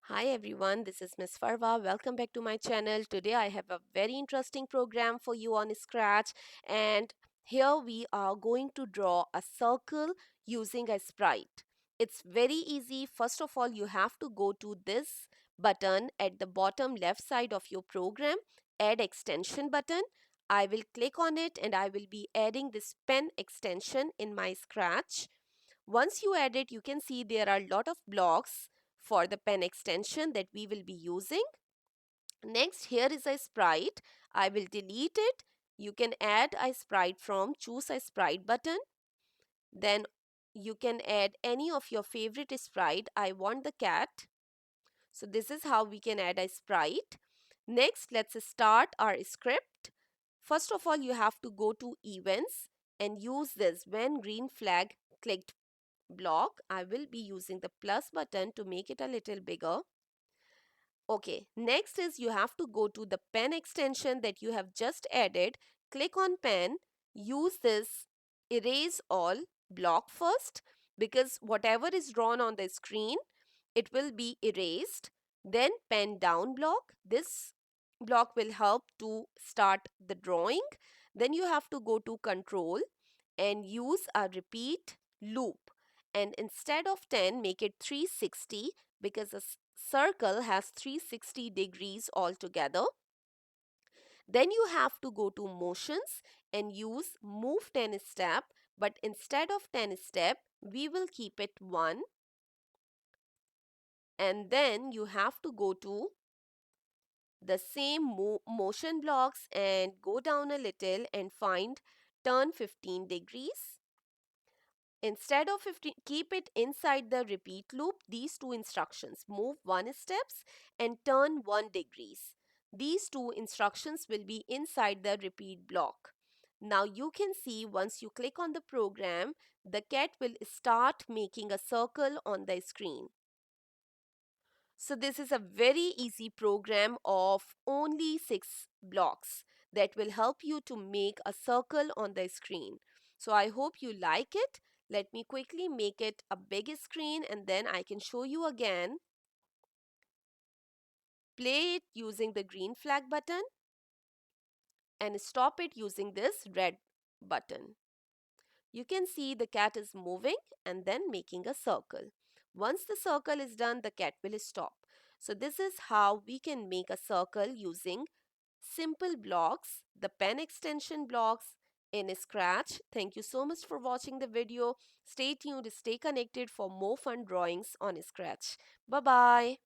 Hi everyone, this is Miss Farwa. Welcome back to my channel. Today I have a very interesting program for you on Scratch, and here we are going to draw a circle using a sprite. It's very easy. First of all, you have to go to this button at the bottom left side of your program, add extension button. I will click on it and I will be adding this pen extension in my Scratch. Once you add it, you can see there are a lot of blocks for the pen extension that we will be using. Next, here is a sprite. I will delete it. You can add a sprite from choose a sprite button. Then you can add any of your favorite sprite. I want the cat. So this is how we can add a sprite. Next, let's start our script. First of all, you have to go to events and use this when green flag clicked block. I will be using the plus button to make it a little bigger. Okay, next is you have to go to the pen extension that you have just added. Click on pen, use this erase all block first because whatever is drawn on the screen, it will be erased. Then pen down block. This block will help to start the drawing. Then you have to go to control and use a repeat loop. And instead of 10, make it 360 because a circle has 360 degrees altogether. Then you have to go to motions and use move 10 step, but instead of 10 step, we will keep it 1. And then you have to go to the same motion blocks and go down a little and find turn 15 degrees. Instead of 15, keep it inside the repeat loop. These two instructions, move 1 steps and turn 1 degrees. These two instructions will be inside the repeat block. Now you can see once you click on the program, the cat will start making a circle on the screen. So this is a very easy program of only 6 blocks that will help you to make a circle on the screen. So I hope you like it. Let me quickly make it a big screen and then I can show you again. Play it using the green flag button and stop it using this red button. You can see the cat is moving and then making a circle. Once the circle is done, the cat will stop. So this is how we can make a circle using simple blocks, the pen extension blocks in Scratch. Thank you so much for watching the video. Stay tuned, stay connected for more fun drawings on Scratch. Bye-bye.